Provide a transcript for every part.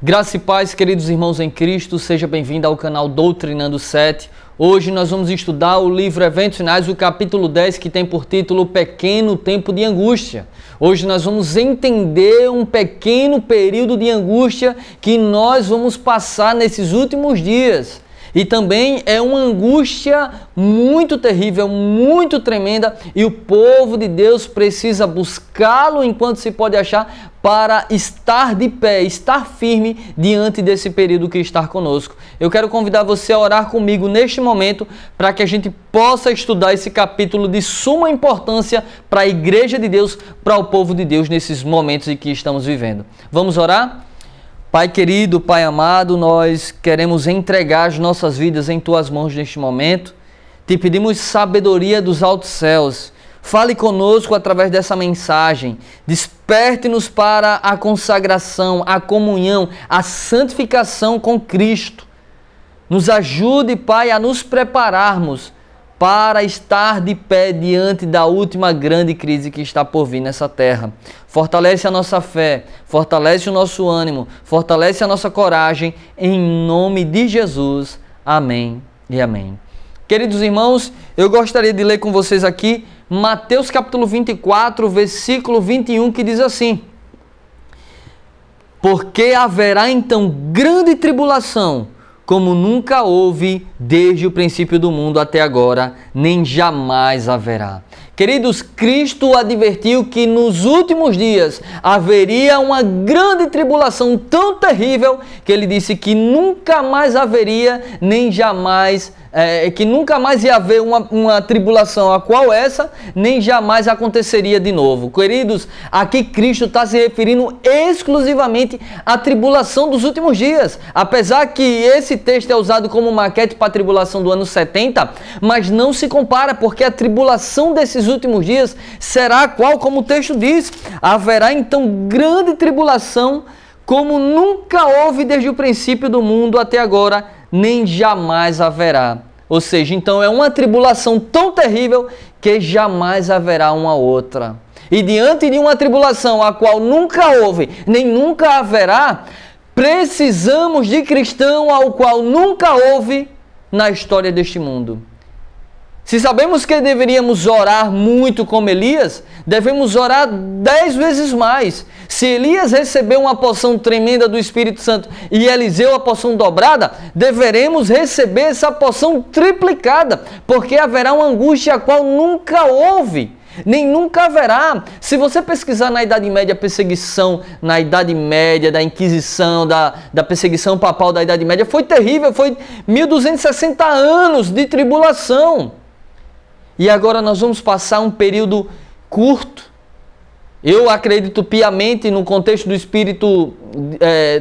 Graça e paz, queridos irmãos em Cristo, seja bem-vindo ao canal Doutrinando 7. Hoje nós vamos estudar o livro Eventos Finais, o capítulo 10, que tem por título Pequeno Tempo de Angústia. Hoje nós vamos entender um pequeno período de angústia que nós vamos passar nesses últimos dias. E também é uma angústia muito terrível, muito tremenda, e o povo de Deus precisa buscá-lo enquanto se pode achar para estar de pé, estar firme diante desse período que está conosco. Eu quero convidar você a orar comigo neste momento para que a gente possa estudar esse capítulo de suma importância para a Igreja de Deus, para o povo de Deus nesses momentos em que estamos vivendo. Vamos orar? Pai querido, Pai amado, nós queremos entregar as nossas vidas em Tuas mãos neste momento. Te pedimos sabedoria dos altos céus. Fale conosco através dessa mensagem. Desperte-nos para a consagração, a comunhão, a santificação com Cristo. Nos ajude, Pai, a nos prepararmos para estar de pé diante da última grande crise que está por vir nessa terra. Fortalece a nossa fé, fortalece o nosso ânimo, fortalece a nossa coragem, em nome de Jesus. Amém e amém. Queridos irmãos, eu gostaria de ler com vocês aqui Mateus capítulo 24, versículo 21, que diz assim: porque haverá então grande tribulação, como nunca houve desde o princípio do mundo até agora, nem jamais haverá. Queridos, Cristo advertiu que nos últimos dias haveria uma grande tribulação tão terrível que ele disse que nunca mais haveria, nem jamais que nunca mais ia haver uma tribulação a qual essa nem jamais aconteceria de novo. Queridos, aqui Cristo está se referindo exclusivamente à tribulação dos últimos dias. Apesar que esse texto é usado como maquete para a tribulação do ano 70, mas não se compara, porque a tribulação desses últimos dias será a qual, como o texto diz, haverá então grande tribulação, como nunca houve desde o princípio do mundo até agora, nem jamais haverá. Ou seja, então é uma tribulação tão terrível que jamais haverá uma outra. E diante de uma tribulação a qual nunca houve, nem nunca haverá, precisamos de cristão ao qual nunca houve na história deste mundo. Se sabemos que deveríamos orar muito como Elias, devemos orar 10 vezes mais. Se Elias recebeu uma porção tremenda do Espírito Santo e Eliseu a porção dobrada, deveremos receber essa porção triplicada, porque haverá uma angústia a qual nunca houve, nem nunca haverá. Se você pesquisar na Idade Média, a perseguição na Idade Média, da Inquisição, da perseguição papal da Idade Média, foi terrível, foi 1260 anos de tribulação. E agora nós vamos passar um período curto. Eu acredito piamente no contexto do Espírito,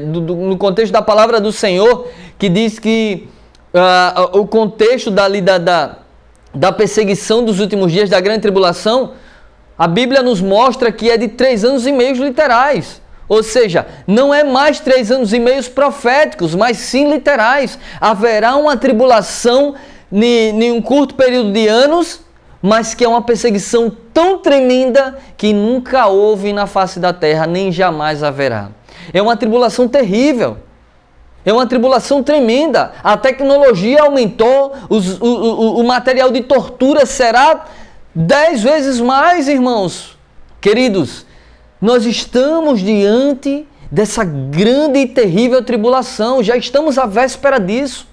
no contexto da palavra do Senhor, que diz que o contexto da perseguição dos últimos dias, da grande tribulação, a Bíblia nos mostra que é de 3 anos e meio literais. Ou seja, não é mais 3 anos e meio proféticos, mas sim literais. Haverá uma tribulação em um curto período de anos, mas que é uma perseguição tão tremenda que nunca houve na face da terra, nem jamais haverá. É uma tribulação terrível, é uma tribulação tremenda. A tecnologia aumentou, o material de tortura será 10 vezes mais, irmãos. Queridos, nós estamos diante dessa grande e terrível tribulação, já estamos à véspera disso.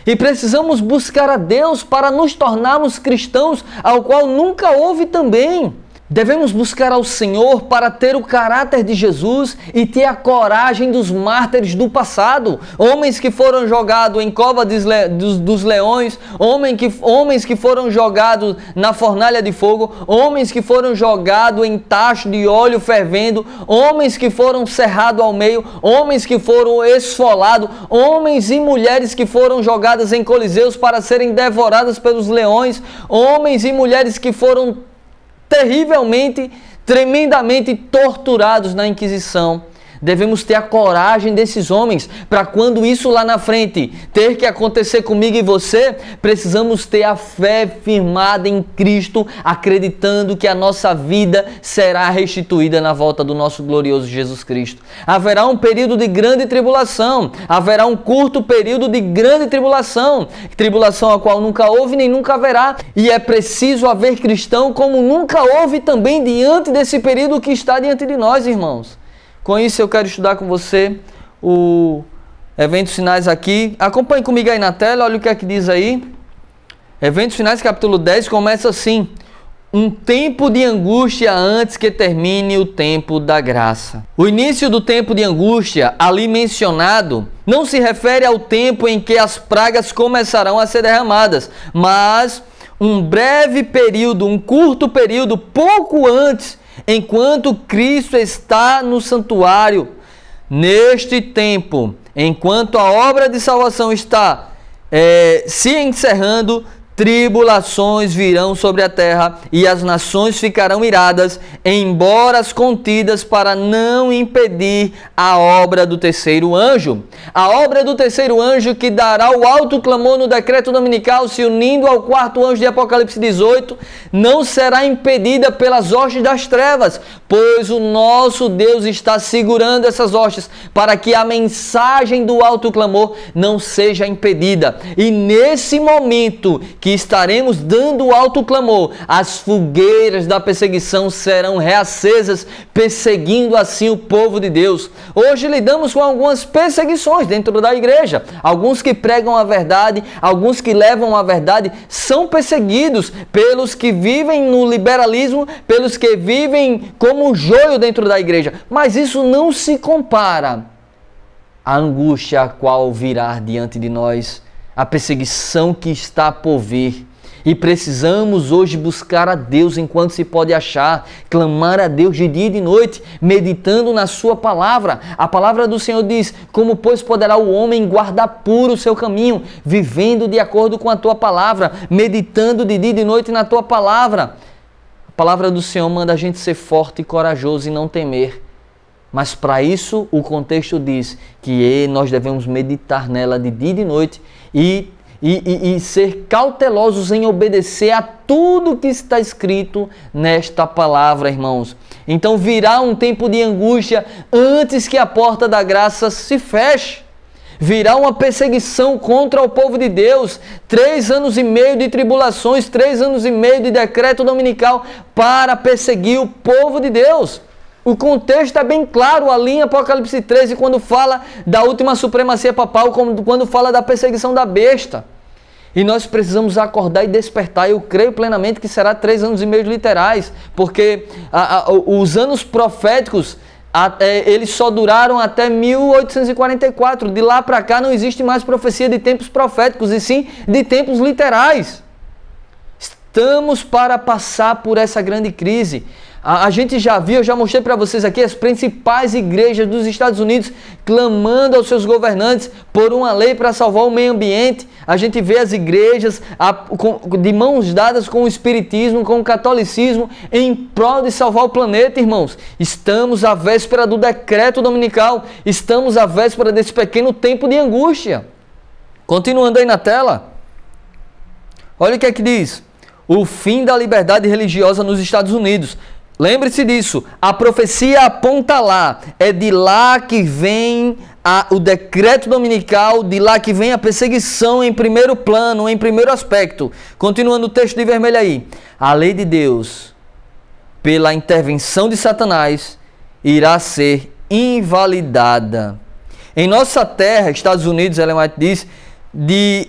E precisamos buscar a Deus para nos tornarmos cristãos, ao qual nunca houve também. Devemos buscar ao Senhor para ter o caráter de Jesus e ter a coragem dos mártires do passado. Homens que foram jogados em cova dos leões, homens que foram jogados na fornalha de fogo, homens que foram jogados em tacho de óleo fervendo, homens que foram cerrados ao meio, homens que foram esfolados, homens e mulheres que foram jogadas em coliseus para serem devoradas pelos leões, homens e mulheres que foram terrivelmente, tremendamente torturados na Inquisição. Devemos ter a coragem desses homens para quando isso lá na frente ter que acontecer comigo e você, precisamos ter a fé firmada em Cristo, acreditando que a nossa vida será restituída na volta do nosso glorioso Jesus Cristo. Haverá um período de grande tribulação, haverá um curto período de grande tribulação, tribulação a qual nunca houve nem nunca haverá, e é preciso haver cristão como nunca houve também diante desse período que está diante de nós, irmãos. Com isso eu quero estudar com você o Eventos Finais aqui. Acompanhe comigo aí na tela, olha o que é que diz aí. Eventos Finais, capítulo 10, começa assim: um tempo de angústia antes que termine o tempo da graça. O início do tempo de angústia ali mencionado não se refere ao tempo em que as pragas começarão a ser derramadas, mas um breve período, um curto período, pouco antes, enquanto Cristo está no santuário. Neste tempo, enquanto a obra de salvação está se encerrando, tribulações virão sobre a terra e as nações ficarão iradas, embora as contidas, para não impedir a obra do terceiro anjo. A obra do terceiro anjo, que dará o alto clamor no decreto dominical, se unindo ao quarto anjo de Apocalipse 18, não será impedida pelas hostes das trevas, pois o nosso Deus está segurando essas hostes para que a mensagem do alto clamor não seja impedida. E nesse momento que estaremos dando o alto clamor, as fogueiras da perseguição serão reacesas, perseguindo assim o povo de Deus. Hoje lidamos com algumas perseguições dentro da igreja. Alguns que pregam a verdade, alguns que levam a verdade, são perseguidos pelos que vivem no liberalismo, pelos que vivem como um joio dentro da igreja. Mas isso não se compara à angústia a qual virá diante de nós, a perseguição que está por vir. E precisamos hoje buscar a Deus enquanto se pode achar, clamar a Deus de dia e de noite, meditando na sua palavra. A palavra do Senhor diz: como pois poderá o homem guardar puro o seu caminho, vivendo de acordo com a tua palavra, meditando de dia e de noite na tua palavra. A palavra do Senhor manda a gente ser forte e corajoso e não temer. Mas para isso o contexto diz que nós devemos meditar nela de dia e de noite e ser cautelosos em obedecer a tudo que está escrito nesta palavra, irmãos. Então virá um tempo de angústia antes que a porta da graça se feche. Virá uma perseguição contra o povo de Deus, 3 anos e meio de tribulações, 3 anos e meio de decreto dominical para perseguir o povo de Deus. O contexto é bem claro ali em Apocalipse 13, quando fala da última supremacia papal, quando fala da perseguição da besta. E nós precisamos acordar e despertar. Eu creio plenamente que será 3 anos e meio literais, porque os anos proféticos, eles só duraram até 1844. De lá para cá não existe mais profecia de tempos proféticos, e sim de tempos literais. Estamos para passar por essa grande crise. A gente já viu, eu já mostrei para vocês aqui as principais igrejas dos Estados Unidos clamando aos seus governantes por uma lei para salvar o meio ambiente. A gente vê as igrejas de mãos dadas com o espiritismo, com o catolicismo, em prol de salvar o planeta, irmãos. Estamos à véspera do decreto dominical, estamos à véspera desse pequeno tempo de angústia. Continuando aí na tela, olha o que é que diz: o fim da liberdade religiosa nos Estados Unidos. Lembre-se disso, a profecia aponta lá, é de lá que vem o decreto dominical, de lá que vem a perseguição em primeiro plano, em primeiro aspecto. Continuando o texto de vermelho aí, a lei de Deus, pela intervenção de Satanás, irá ser invalidada. Em nossa terra, Estados Unidos, Ellen White diz, de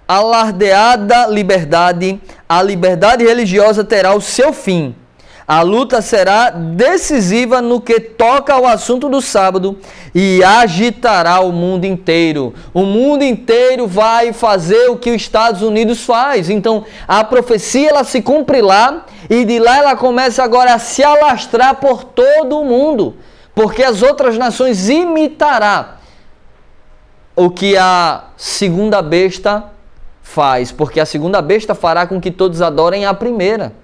alardeada liberdade, a liberdade religiosa terá o seu fim. A luta será decisiva no que toca ao assunto do sábado e agitará o mundo inteiro. O mundo inteiro vai fazer o que os Estados Unidos faz. Então, a profecia ela se cumpre lá e de lá ela começa agora a se alastrar por todo o mundo, porque as outras nações imitarão o que a segunda besta faz, porque a segunda besta fará com que todos adorem a primeira.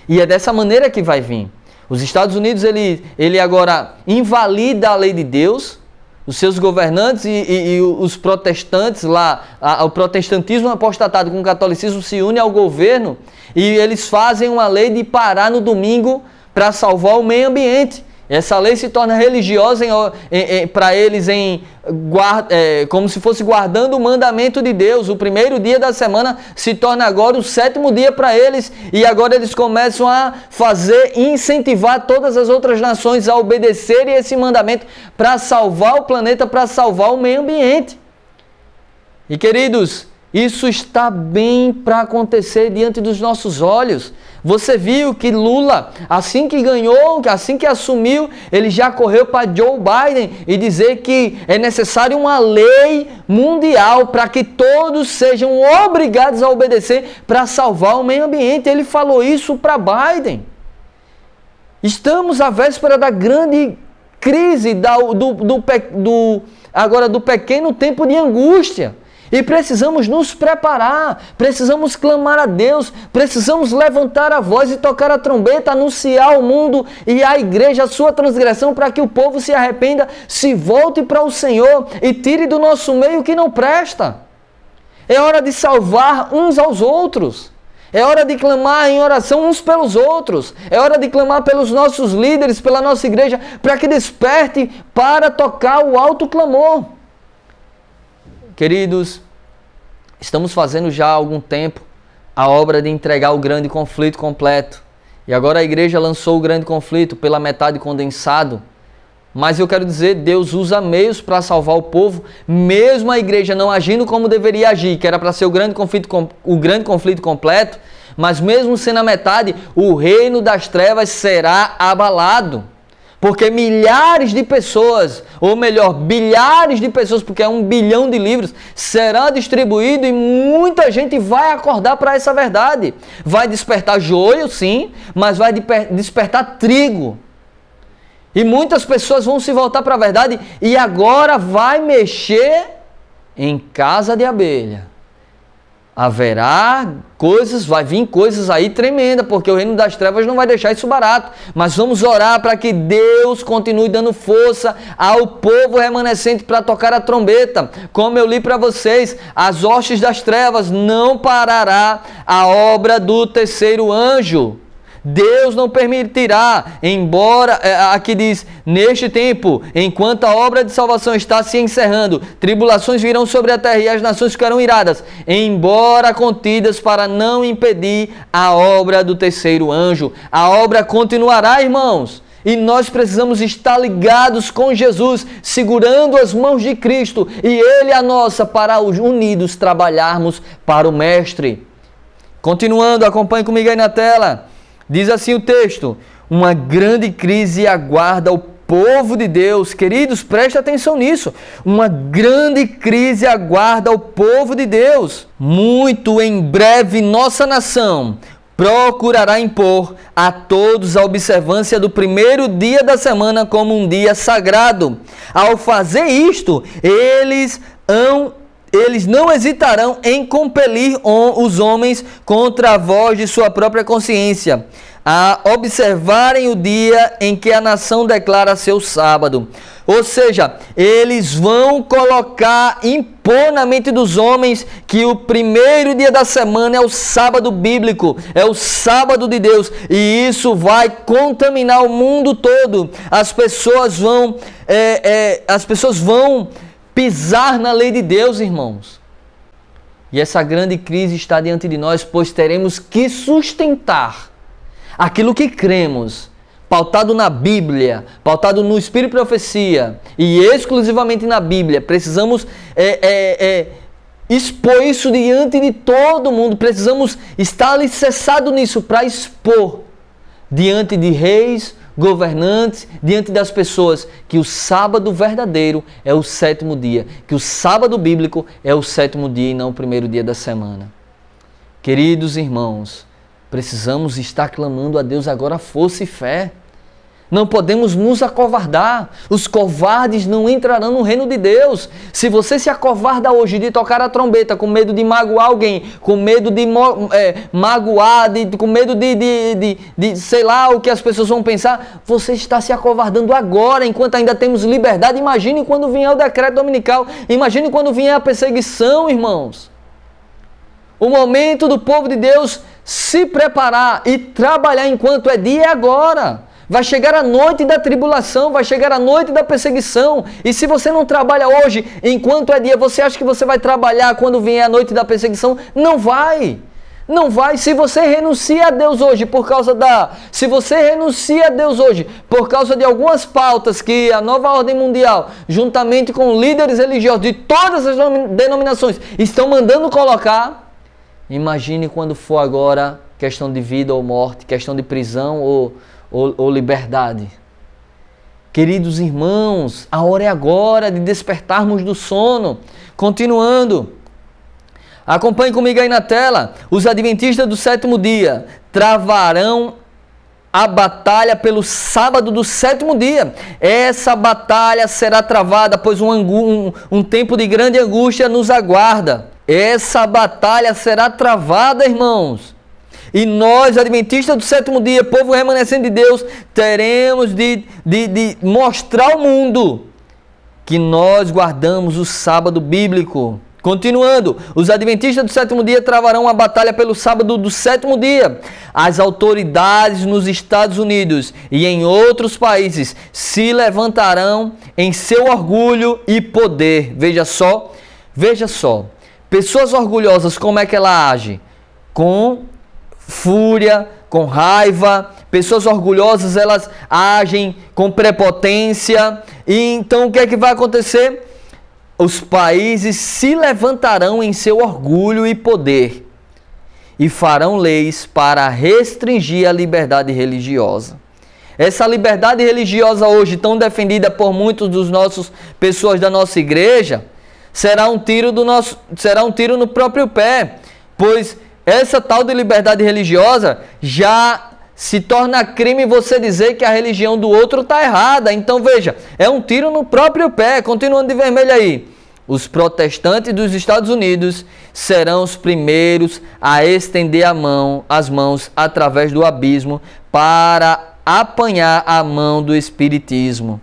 E é dessa maneira que vai vir. Os Estados Unidos, ele agora invalida a lei de Deus. Os seus governantes e os protestantes lá, o protestantismo apostatado com o catolicismo se une ao governo e eles fazem uma lei de parar no domingo para salvar o meio ambiente. Essa lei se torna religiosa para eles como se fosse guardando o mandamento de Deus. O primeiro dia da semana se torna agora o 7º dia para eles. E agora eles começam a incentivar todas as outras nações a obedecerem esse mandamento para salvar o planeta, para salvar o meio ambiente. E queridos, isso está bem para acontecer diante dos nossos olhos. Você viu que Lula, assim que ganhou, assim que assumiu, ele já correu para Joe Biden e dizer que é necessário uma lei mundial para que todos sejam obrigados a obedecer para salvar o meio ambiente. Ele falou isso para Biden. Estamos à véspera da grande crise, agora do pequeno tempo de angústia. E precisamos nos preparar, precisamos clamar a Deus, precisamos levantar a voz e tocar a trombeta, anunciar ao mundo e à igreja a sua transgressão para que o povo se arrependa, se volte para o Senhor e tire do nosso meio o que não presta. É hora de salvar uns aos outros. É hora de clamar em oração uns pelos outros. É hora de clamar pelos nossos líderes, pela nossa igreja, para que desperte para tocar o alto clamor. Queridos, estamos fazendo já há algum tempo a obra de entregar o grande conflito completo. E agora a igreja lançou o grande conflito pela metade condensado. Mas eu quero dizer, Deus usa meios para salvar o povo, mesmo a igreja não agindo como deveria agir, que era para ser o grande conflito completo, mas mesmo sendo a metade, o reino das trevas será abalado. Porque milhares de pessoas, ou melhor, bilhares de pessoas, porque é 1 bilhão de livros, será distribuído e muita gente vai acordar para essa verdade. Vai despertar joio, sim, mas vai despertar trigo. E muitas pessoas vão se voltar para a verdade e agora vai mexer em casa de abelha. Haverá coisas, vai vir coisas aí tremendas, porque o reino das trevas não vai deixar isso barato. Mas vamos orar para que Deus continue dando força ao povo remanescente para tocar a trombeta. Como eu li para vocês, as hostes das trevas não parará a obra do terceiro anjo. Deus não permitirá, embora, aqui diz, neste tempo, enquanto a obra de salvação está se encerrando, tribulações virão sobre a terra e as nações ficarão iradas, embora contidas para não impedir a obra do terceiro anjo. A obra continuará, irmãos, e nós precisamos estar ligados com Jesus, segurando as mãos de Cristo e Ele a nossa, para unidos trabalharmos para o Mestre. Continuando, acompanhe comigo aí na tela. Diz assim o texto: uma grande crise aguarda o povo de Deus. Queridos, preste atenção nisso. Uma grande crise aguarda o povo de Deus. Muito em breve nossa nação procurará impor a todos a observância do primeiro dia da semana como um dia sagrado. Ao fazer isto, eles não hesitarão em compelir os homens contra a voz de sua própria consciência, a observarem o dia em que a nação declara seu sábado. Ou seja, eles vão impor na mente dos homens que o primeiro dia da semana é o sábado bíblico, é o sábado de Deus, e isso vai contaminar o mundo todo. As pessoas vão pisar na lei de Deus, irmãos. E essa grande crise está diante de nós, pois teremos que sustentar aquilo que cremos, pautado na Bíblia, pautado no Espírito e Profecia, e exclusivamente na Bíblia. Precisamos expor isso diante de todo mundo, precisamos estar alicerçados nisso para expor diante de reis, governantes, diante das pessoas, que o sábado verdadeiro é o 7º dia, que o sábado bíblico é o 7º dia e não o primeiro dia da semana. Queridos irmãos, precisamos estar clamando a Deus agora força e fé. Não podemos nos acovardar. Os covardes não entrarão no reino de Deus. Se você se acovarda hoje de tocar a trombeta com medo de magoar alguém, com medo de magoar, com medo de sei lá o que as pessoas vão pensar, você está se acovardando agora, enquanto ainda temos liberdade. Imagine quando vier o decreto dominical. Imagine quando vier a perseguição, irmãos. O momento do povo de Deus se preparar e trabalhar enquanto é dia é agora. Vai chegar a noite da tribulação, vai chegar a noite da perseguição. E se você não trabalha hoje, enquanto é dia, você acha que você vai trabalhar quando vier a noite da perseguição? Não vai. Não vai. Se você renuncia a Deus hoje Se você renuncia a Deus hoje por causa de algumas pautas que a nova ordem mundial, juntamente com líderes religiosos de todas as denominações, estão mandando colocar, imagine quando for agora questão de vida ou morte, questão de prisão ou liberdade. Queridos irmãos, a hora é agora de despertarmos do sono. Continuando, acompanhe comigo aí na tela. Os adventistas do sétimo dia travarão a batalha pelo sábado do sétimo dia. Essa batalha será travada, pois um tempo de grande angústia nos aguarda. Essa batalha será travada, irmãos. E nós, adventistas do sétimo dia, povo remanescente de Deus, teremos de mostrar ao mundo que nós guardamos o sábado bíblico. Continuando, os adventistas do sétimo dia travarão a batalha pelo sábado do sétimo dia. As autoridades nos Estados Unidos e em outros países se levantarão em seu orgulho e poder. Veja só. Pessoas orgulhosas, como é que ela age? Com fúria, com raiva. Pessoas orgulhosas, elas agem com prepotência. E então o que é que vai acontecer? Os países se levantarão em seu orgulho e poder e farão leis para restringir a liberdade religiosa. Essa liberdade religiosa hoje tão defendida por muitos dos nossos pessoas da nossa igreja será um tiro no próprio pé, pois essa tal de liberdade religiosa já se torna crime você dizer que a religião do outro está errada. Então veja, é um tiro no próprio pé. Continuando de vermelho aí. Os protestantes dos Estados Unidos serão os primeiros a estender as mãos através do abismo para apanhar a mão do espiritismo.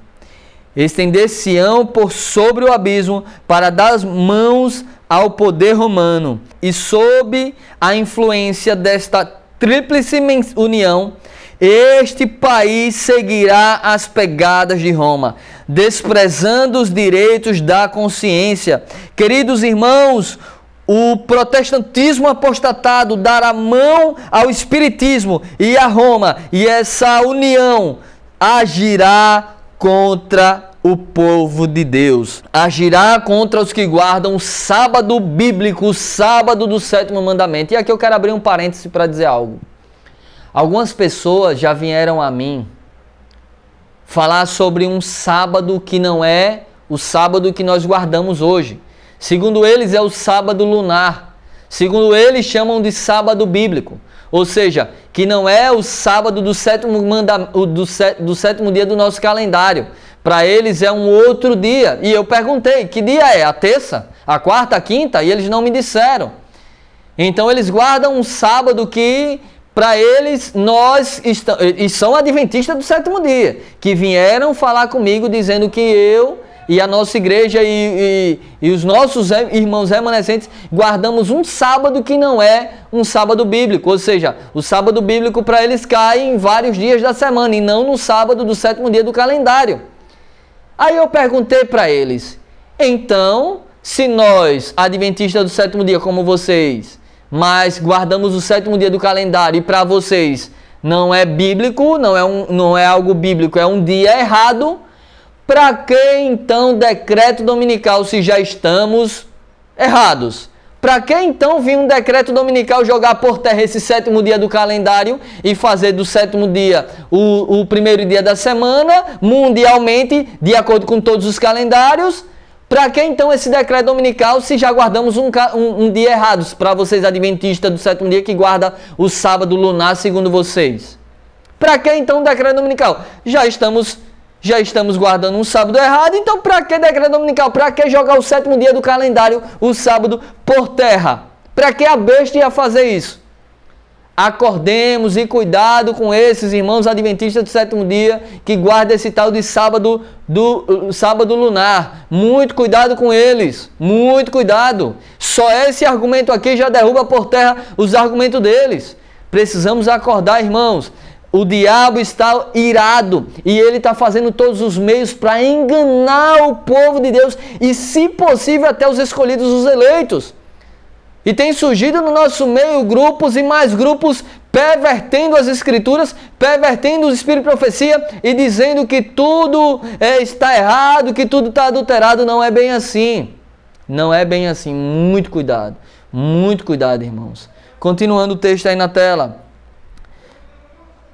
Estender-se-ão por sobre o abismo para dar as mãos ao poder romano. E sob a influência desta tríplice união, este país seguirá as pegadas de Roma, desprezando os direitos da consciência. Queridos irmãos, o protestantismo apostatado dará mão ao espiritismo e a Roma, e essa união agirá contra o povo de Deus, agirá contra os que guardam o sábado bíblico, o sábado do sétimo mandamento. E aqui eu quero abrir um parêntese para dizer algo. Algumas pessoas já vieram a mim falar sobre um sábado que não é o sábado que nós guardamos hoje. Segundo eles, é o sábado lunar. Segundo eles, chamam de sábado bíblico. Ou seja, que não é o sábado do sétimo dia do nosso calendário. Para eles é um outro dia. E eu perguntei, que dia é? A terça? A quarta? A quinta? E eles não me disseram. Então eles guardam um sábado que, para eles, e são adventistas do sétimo dia, que vieram falar comigo dizendo que eu e a nossa igreja e os nossos irmãos remanescentes guardamos um sábado que não é um sábado bíblico. Ou seja, o sábado bíblico para eles cai em vários dias da semana e não no sábado do sétimo dia do calendário. Aí eu perguntei para eles, então, se nós, adventistas do sétimo dia como vocês, mas guardamos o sétimo dia do calendário e para vocês não é bíblico, não é algo bíblico, é um dia errado, para que então decreto dominical se já estamos errados? Para que então vir um decreto dominical jogar por terra esse sétimo dia do calendário e fazer do sétimo dia o primeiro dia da semana, mundialmente, de acordo com todos os calendários? Para que então esse decreto dominical se já guardamos um dia errado? Para vocês adventistas do sétimo dia que guarda o sábado lunar segundo vocês. Para que então o decreto dominical? Já estamos guardando um sábado errado, então para que decreto dominical? Para que jogar o 7º dia do calendário, o sábado, por terra? Para que a besta ia fazer isso? Acordemos e cuidado com esses irmãos adventistas do 7º dia que guardam esse tal de sábado lunar. Muito cuidado com eles, muito cuidado. Só esse argumento aqui já derruba por terra os argumentos deles. Precisamos acordar, irmãos. O diabo está irado e ele está fazendo todos os meios para enganar o povo de Deus e, se possível, até os escolhidos, os eleitos. E tem surgido no nosso meio grupos e mais grupos pervertendo as escrituras, pervertendo o espírito de profecia e dizendo que tudo está errado, que tudo está adulterado. Não é bem assim. Não é bem assim. Muito cuidado, irmãos. Continuando o texto aí na tela.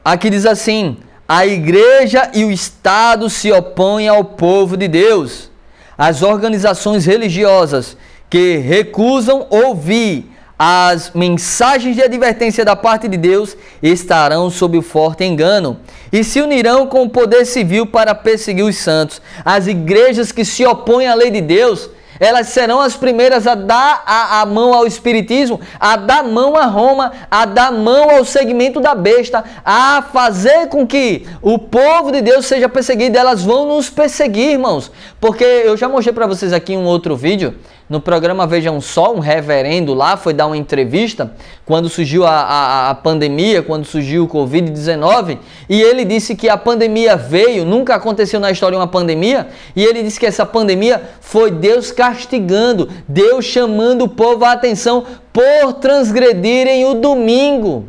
Aqui diz assim: a igreja e o Estado se opõem ao povo de Deus. As organizações religiosas que recusam ouvir as mensagens de advertência da parte de Deus estarão sob o forte engano e se unirão com o poder civil para perseguir os santos. As igrejas que se opõem à lei de Deus, elas serão as primeiras a dar a mão ao espiritismo, a dar mão a Roma, a dar mão ao segmento da besta, a fazer com que o povo de Deus seja perseguido. Elas vão nos perseguir, irmãos, porque eu já mostrei para vocês aqui um outro vídeo, no programa Vejam Só, um reverendo lá foi dar uma entrevista quando surgiu a pandemia, quando surgiu o Covid-19, e ele disse que a pandemia veio, nunca aconteceu na história uma pandemia, e ele disse que essa pandemia foi Deus castigando, Deus chamando o povo à atenção por transgredirem o domingo.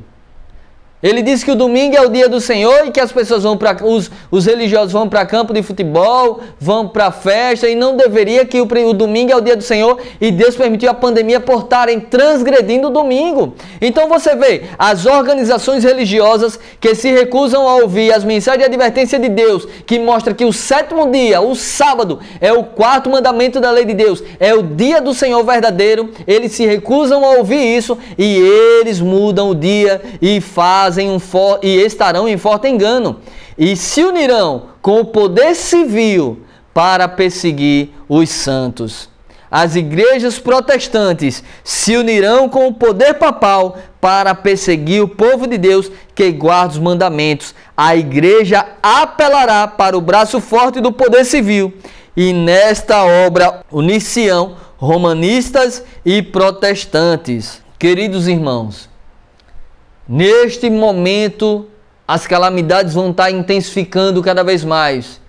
Ele disse que o domingo é o dia do Senhor e que as pessoas vão para os religiosos vão para campo de futebol, vão para festa, e não deveria, que o domingo é o dia do Senhor, e Deus permitiu a pandemia por estarem transgredindo o domingo. Então você vê as organizações religiosas que se recusam a ouvir as mensagens de advertência de Deus, que mostra que o 7º dia, o sábado, é o 4º mandamento da lei de Deus, é o dia do Senhor verdadeiro. Eles se recusam a ouvir isso e eles mudam o dia e e estarão em forte engano e se unirão com o poder civil para perseguir os santos. As igrejas protestantes se unirão com o poder papal para perseguir o povo de Deus que guarda os mandamentos. A igreja apelará para o braço forte do poder civil e nesta obra unir-se-ão romanistas e protestantes. Queridos irmãos, neste momento, as calamidades vão estar intensificando cada vez mais.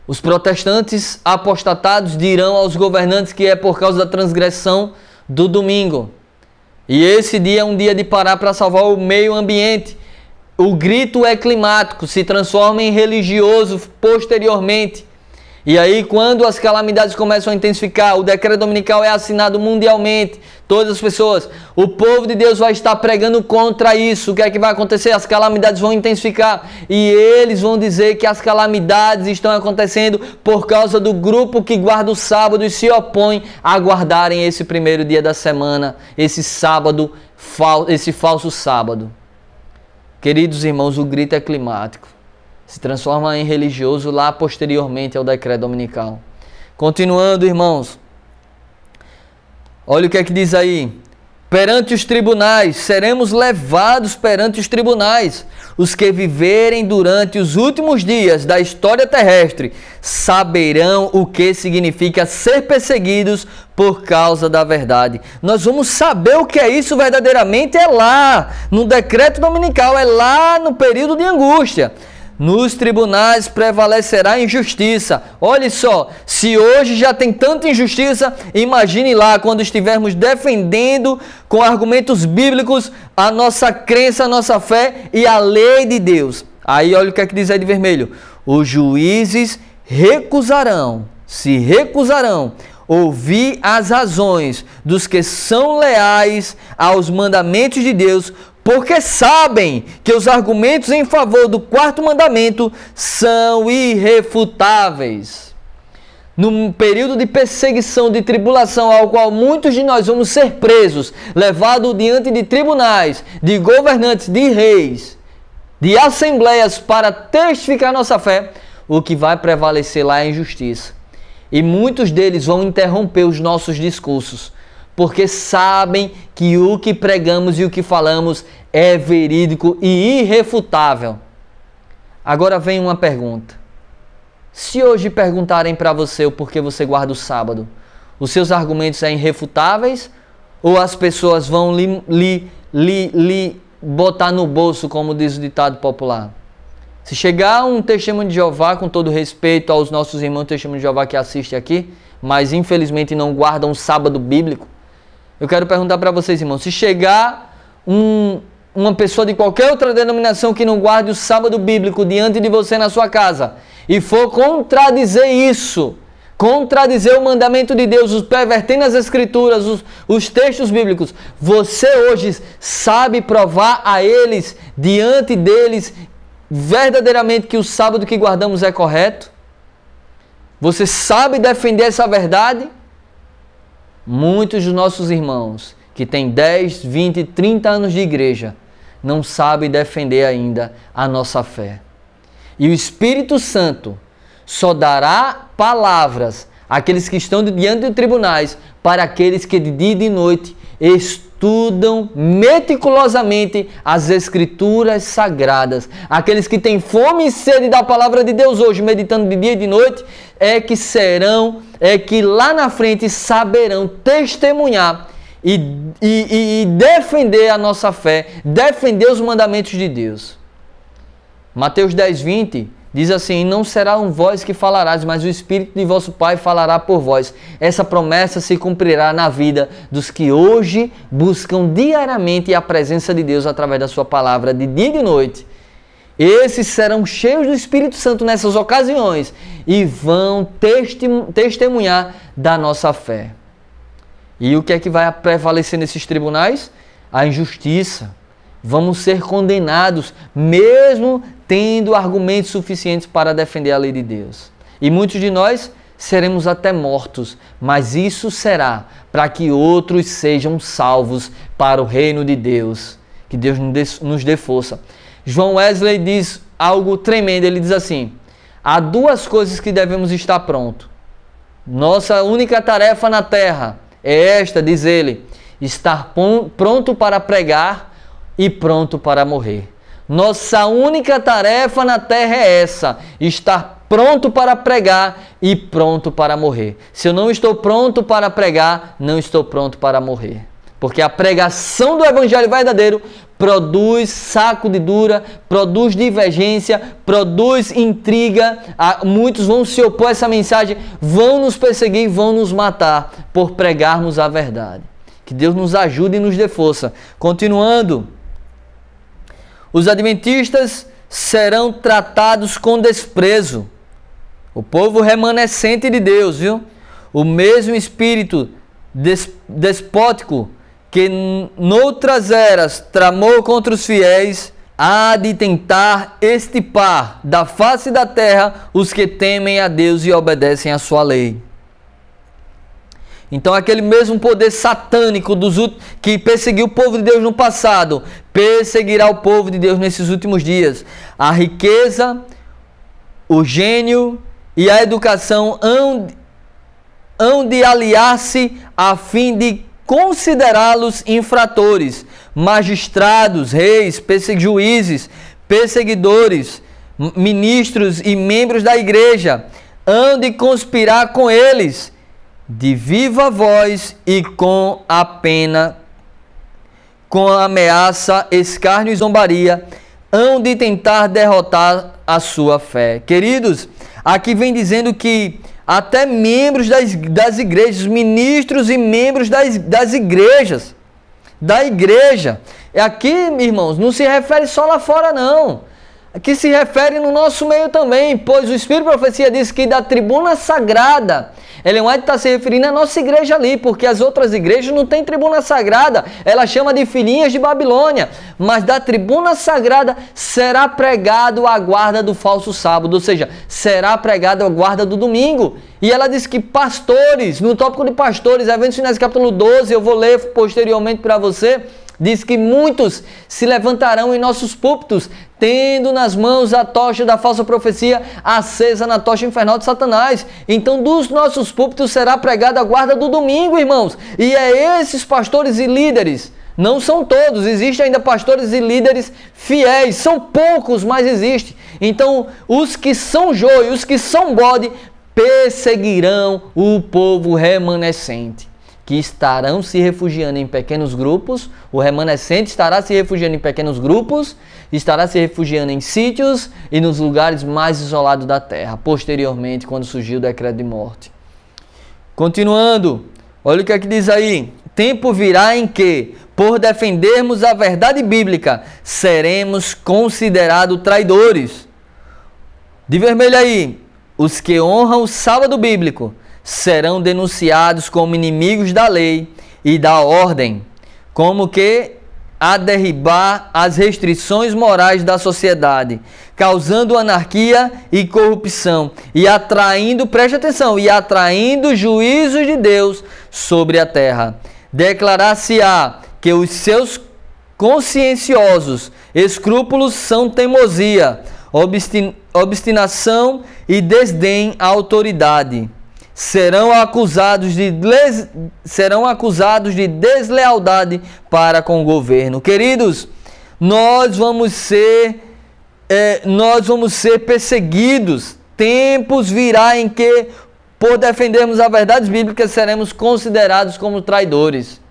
Os protestantes apostatados dirão aos governantes que é por causa da transgressão do domingo. E esse dia é um dia de parar para salvar o meio ambiente. O grito é climático, se transforma em religioso posteriormente. E aí, quando as calamidades começam a intensificar, o decreto dominical é assinado mundialmente, todas as pessoas, o povo de Deus vai estar pregando contra isso. O que é que vai acontecer? As calamidades vão intensificar e eles vão dizer que as calamidades estão acontecendo por causa do grupo que guarda o sábado e se opõe a guardarem esse primeiro dia da semana, esse sábado, esse falso sábado. Queridos irmãos, o grito é climático. Se transforma em religioso lá posteriormente ao decreto dominical. Continuando, irmãos. Olha o que é que diz aí. Perante os tribunais, seremos levados perante os tribunais. Os que viverem durante os últimos dias da história terrestre saberão o que significa ser perseguidos por causa da verdade. Nós vamos saber o que é isso verdadeiramente, é lá no decreto dominical, é lá no período de angústia. Nos tribunais prevalecerá a injustiça. Olha só, se hoje já tem tanta injustiça, imagine lá quando estivermos defendendo com argumentos bíblicos a nossa crença, a nossa fé e a lei de Deus. Aí olha o que é que diz aí de vermelho. Os juízes se recusarão ouvir as razões dos que são leais aos mandamentos de Deus, porque sabem que os argumentos em favor do 4º mandamento são irrefutáveis. Num período de perseguição, de tribulação, ao qual muitos de nós vamos ser presos, levados diante de tribunais, de governantes, de reis, de assembleias para testificar nossa fé, o que vai prevalecer lá é a injustiça. E muitos deles vão interromper os nossos discursos, porque sabem que o que pregamos e o que falamos é verídico e irrefutável. Agora vem uma pergunta. Se hoje perguntarem para você o porquê você guarda o sábado, os seus argumentos são irrefutáveis ou as pessoas vão lhe botar no bolso, como diz o ditado popular? Se chegar um testemunho de Jeová, com todo respeito aos nossos irmãos testemunho de Jeová que assistem aqui, mas infelizmente não guardam um sábado bíblico, eu quero perguntar para vocês, irmãos, se chegar uma pessoa de qualquer outra denominação que não guarde o sábado bíblico diante de você na sua casa e for contradizer isso, contradizer o mandamento de Deus, os pervertendo as escrituras, os textos bíblicos, você hoje sabe provar a eles, diante deles, verdadeiramente que o sábado que guardamos é correto? Você sabe defender essa verdade? Muitos dos nossos irmãos que têm 10, 20, 30 anos de igreja não sabem defender ainda a nossa fé. E o Espírito Santo só dará palavras àqueles que estão diante de tribunais para aqueles que de dia e de noite estudam meticulosamente as Escrituras Sagradas. Aqueles que têm fome e sede da palavra de Deus hoje, meditando de dia e de noite, é que lá na frente saberão testemunhar e defender a nossa fé, defender os mandamentos de Deus. Mateus 10, 20 diz assim: não serão vós que falarás, mas o Espírito de vosso Pai falará por vós. Essa promessa se cumprirá na vida dos que hoje buscam diariamente a presença de Deus através da sua palavra de dia e de noite. Esses serão cheios do Espírito Santo nessas ocasiões e vão testemunhar da nossa fé. E o que é que vai prevalecer nesses tribunais? A injustiça. Vamos ser condenados, mesmo tendo argumentos suficientes para defender a lei de Deus. E muitos de nós seremos até mortos, mas isso será para que outros sejam salvos para o reino de Deus. Que Deus nos dê força. João Wesley diz algo tremendo, ele diz assim: há duas coisas que devemos estar pronto. Nossa única tarefa na terra é esta, diz ele, estar pronto para pregar e pronto para morrer. Nossa única tarefa na terra é essa, estar pronto para pregar e pronto para morrer. Se eu não estou pronto para pregar, não estou pronto para morrer. Porque a pregação do Evangelho verdadeiro produz sacudidura, produz divergência, produz intriga. Muitos vão se opor a essa mensagem, vão nos perseguir, vão nos matar por pregarmos a verdade. Que Deus nos ajude e nos dê força. Continuando, os adventistas serão tratados com desprezo. O povo remanescente de Deus, viu? O mesmo espírito despótico que noutras eras tramou contra os fiéis, há de tentar extirpar da face da terra os que temem a Deus e obedecem à sua lei. Então aquele mesmo poder satânico que perseguiu o povo de Deus no passado, perseguirá o povo de Deus nesses últimos dias. A riqueza, o gênio e a educação hão de aliar-se a fim de considerá-los infratores, magistrados, reis, juízes, perseguidores, ministros e membros da igreja, hão de conspirar com eles, de viva voz e com a pena, com a ameaça, escárnio e zombaria, hão de tentar derrotar a sua fé. Queridos, aqui vem dizendo que até membros das igrejas, ministros e membros das igrejas, da igreja. Aqui, irmãos, não se refere só lá fora, não. Aqui se refere no nosso meio também, pois o Espírito de Profecia diz que da tribuna sagrada, Ellen White está se referindo à nossa igreja ali, porque as outras igrejas não têm tribuna sagrada, ela chama de filhinhas de Babilônia, mas da tribuna sagrada será pregado a guarda do falso sábado, ou seja, será pregado a guarda do domingo. E ela diz que pastores, no tópico de pastores, Eventos Finais capítulo 12, eu vou ler posteriormente para você, Diz que muitos se levantarão em nossos púlpitos, tendo nas mãos a tocha da falsa profecia acesa na tocha infernal de Satanás. Então, dos nossos púlpitos será pregada a guarda do domingo, irmãos. E é esses pastores e líderes, não são todos, existem ainda pastores e líderes fiéis, são poucos, mas existem. Então, os que são joio, os que são bode, perseguirão o povo remanescente, que estarão se refugiando em pequenos grupos. O remanescente estará se refugiando em pequenos grupos, estará se refugiando em sítios e nos lugares mais isolados da terra, posteriormente, quando surgiu o decreto de morte. Continuando, olha o que é que diz aí. Tempo virá em que, por defendermos a verdade bíblica, seremos considerados traidores. De vermelho aí, os que honram o sábado bíblico serão denunciados como inimigos da lei e da ordem, como que a derribar as restrições morais da sociedade, causando anarquia e corrupção e atraindo, preste atenção, e atraindo juízos de Deus sobre a terra. Declarar-se-á que os seus conscienciosos escrúpulos são teimosia, obstinação e desdém à autoridade. Serão acusados de deslealdade para com o governo. Queridos, nós vamos ser perseguidos. Tempos virá em que, por defendermos a verdade bíblica, seremos considerados como traidores.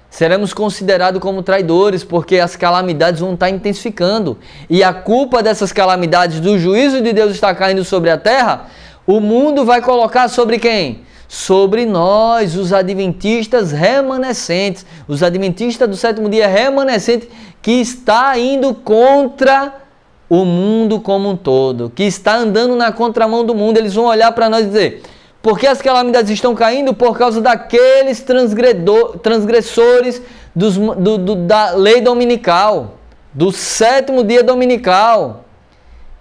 Seremos considerados como traidores, porque as calamidades vão estar intensificando. E a culpa dessas calamidades, do juízo de Deus está caindo sobre a terra, o mundo vai colocar sobre quem? Sobre nós, os adventistas remanescentes. Os adventistas do sétimo dia remanescentes, que está indo contra o mundo como um todo, que está andando na contramão do mundo. Eles vão olhar para nós e dizer: por que as calamidades estão caindo? Por causa daqueles transgressores da lei dominical, do sétimo dia dominical.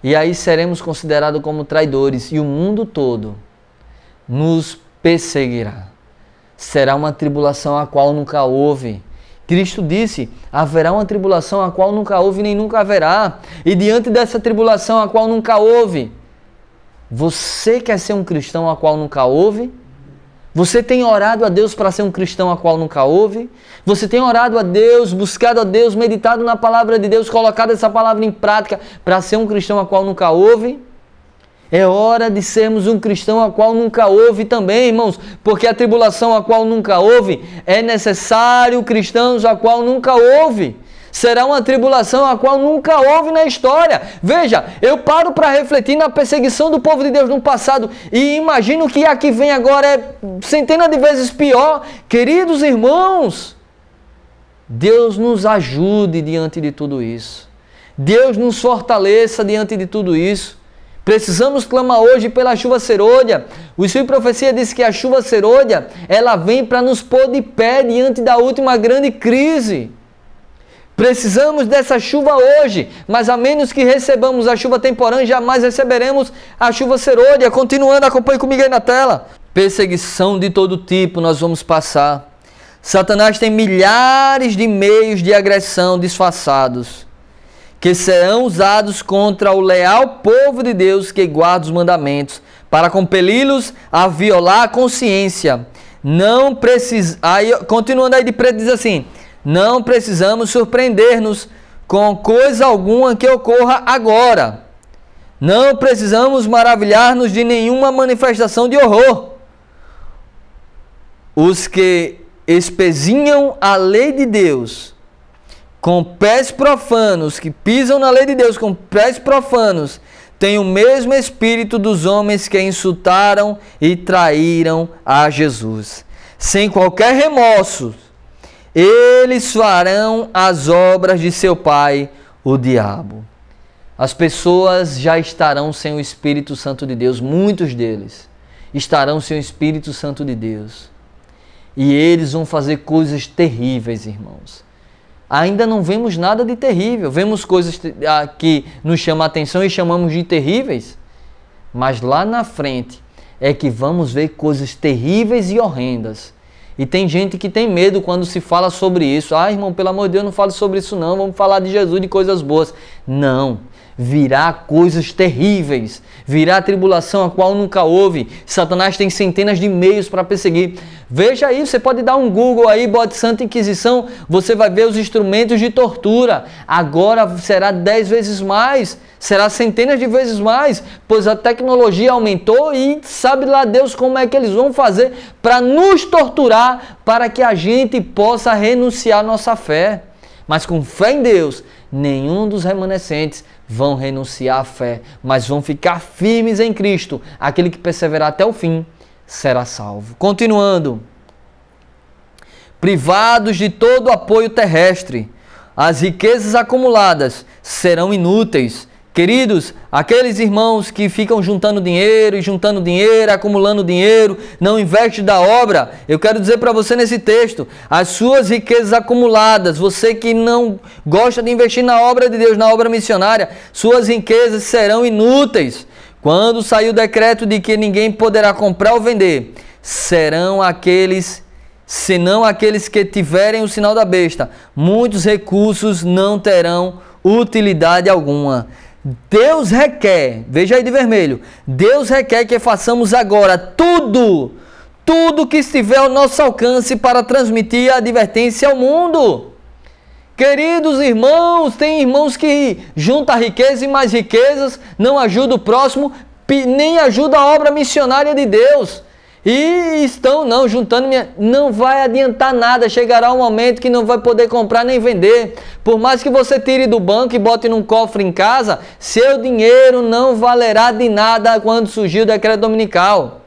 E aí seremos considerados como traidores e o mundo todo nos perseguirá. Será uma tribulação a qual nunca houve. Cristo disse: haverá uma tribulação a qual nunca houve nem nunca haverá. E diante dessa tribulação a qual nunca houve, você quer ser um cristão a qual nunca houve? Você tem orado a Deus para ser um cristão a qual nunca houve? Você tem orado a Deus, buscado a Deus, meditado na palavra de Deus, colocado essa palavra em prática para ser um cristão a qual nunca houve? É hora de sermos um cristão a qual nunca houve também, irmãos, porque a tribulação a qual nunca houve é necessário cristãos a qual nunca houve. Será uma tribulação a qual nunca houve na história. Veja, eu paro para refletir na perseguição do povo de Deus no passado e imagino que a que vem agora é centenas de vezes pior. Queridos irmãos, Deus nos ajude diante de tudo isso. Deus nos fortaleça diante de tudo isso. Precisamos clamar hoje pela chuva serôdia. O Espírito de Profecia diz que a chuva serôdia, ela vem para nos pôr de pé diante da última grande crise. Precisamos dessa chuva hoje, mas a menos que recebamos a chuva temporânea, jamais receberemos a chuva serôdia. Continuando, acompanhe comigo aí na tela. Perseguição de todo tipo nós vamos passar. Satanás tem milhares de meios de agressão disfarçados, que serão usados contra o leal povo de Deus que guarda os mandamentos, para compeli-los a violar a consciência. Não precisa. Aí, continuando aí de preto, diz assim: não precisamos surpreender-nos com coisa alguma que ocorra agora. Não precisamos maravilhar-nos de nenhuma manifestação de horror. Os que espezinham a lei de Deus com pés profanos, que pisam na lei de Deus com pés profanos, têm o mesmo espírito dos homens que insultaram e traíram a Jesus. Sem qualquer remorso, eles farão as obras de seu pai, o diabo. As pessoas já estarão sem o Espírito Santo de Deus, muitos deles estarão sem o Espírito Santo de Deus. E eles vão fazer coisas terríveis, irmãos. Ainda não vemos nada de terrível, vemos coisas que nos chamam a atenção e chamamos de terríveis, mas lá na frente é que vamos ver coisas terríveis e horrendas. E tem gente que tem medo quando se fala sobre isso. Ah, irmão, pelo amor de Deus, não fale sobre isso não. Vamos falar de Jesus, de coisas boas. Não. Virá coisas terríveis. Virá tribulação a qual nunca houve. Satanás tem centenas de meios para perseguir. Veja aí, você pode dar um Google aí, bote Santa Inquisição. Você vai ver os instrumentos de tortura. Agora será 10 vezes mais. Será centenas de vezes mais, pois a tecnologia aumentou e sabe lá Deus como é que eles vão fazer para nos torturar, para que a gente possa renunciar à nossa fé. Mas com fé em Deus, nenhum dos remanescentes vão renunciar à fé, mas vão ficar firmes em Cristo. Aquele que perseverar até o fim será salvo. Continuando. Privados de todo apoio terrestre, as riquezas acumuladas serão inúteis. Queridos, aqueles irmãos que ficam juntando dinheiro, acumulando dinheiro, não investem da obra, eu quero dizer para você nesse texto, as suas riquezas acumuladas, você que não gosta de investir na obra de Deus, na obra missionária, suas riquezas serão inúteis. Quando sair o decreto de que ninguém poderá comprar ou vender, serão aqueles, senão aqueles que tiverem o sinal da besta, muitos recursos não terão utilidade alguma. Deus requer, veja aí de vermelho, Deus requer que façamos agora tudo que estiver ao nosso alcance para transmitir a advertência ao mundo. Queridos irmãos, tem irmãos que juntam riqueza e mais riquezas, não ajudam o próximo, nem ajudam a obra missionária de Deus. E estão juntando, não vai adiantar nada, chegará um momento que não vai poder comprar nem vender. Por mais que você tire do banco e bote num cofre em casa, seu dinheiro não valerá de nada quando surgir o decreto dominical.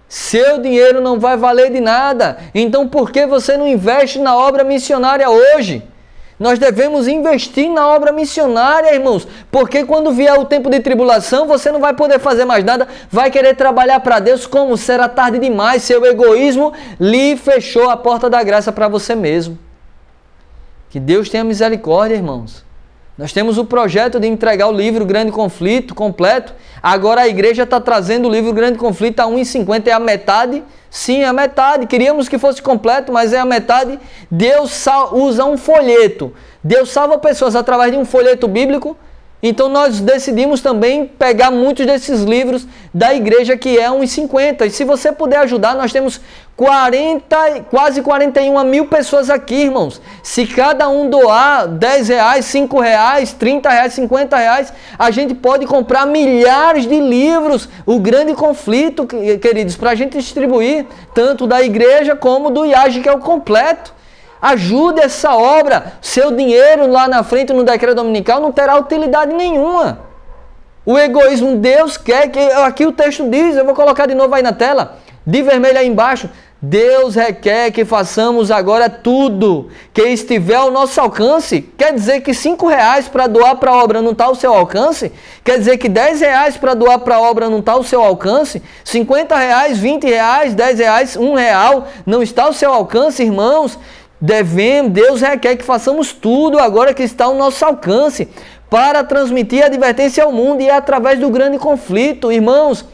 Seu dinheiro não vai valer de nada. Então por que você não investe na obra missionária hoje? Nós devemos investir na obra missionária, irmãos, porque quando vier o tempo de tribulação, você não vai poder fazer mais nada, vai querer trabalhar para Deus, como será tarde demais, seu egoísmo lhe fechou a porta da graça para você mesmo. Que Deus tenha misericórdia, irmãos. Nós temos o projeto de entregar o livro Grande Conflito completo, agora a igreja está trazendo o livro Grande Conflito a R$1,50, é a metade. Sim, é a metade. Queríamos que fosse completo, mas é a metade. Deus usa um folheto. Deus salva pessoas através de um folheto bíblico. Então nós decidimos também pegar muitos desses livros da igreja, que é R$1,50. E se você puder ajudar, nós temos quase 41 mil pessoas aqui, irmãos. Se cada um doar R$10, R$5, R$30, R$50, a gente pode comprar milhares de livros. O Grande Conflito, queridos, para a gente distribuir, tanto da igreja como do IAGE, que é o completo. Ajude essa obra. Seu dinheiro lá na frente no decreto dominical não terá utilidade nenhuma. O egoísmo, Deus quer que... Aqui o texto diz, eu vou colocar de novo aí na tela, de vermelho aí embaixo. Deus requer que façamos agora tudo que estiver ao nosso alcance. Quer dizer que R$5 para doar para a obra não está ao seu alcance? Quer dizer que R$10 para doar para a obra não está ao seu alcance? R$50, R$20, R$10, R$1 não está ao seu alcance, irmãos? Deus requer que façamos tudo agora que está ao nosso alcance para transmitir a advertência ao mundo, e é através do Grande Conflito, irmãos.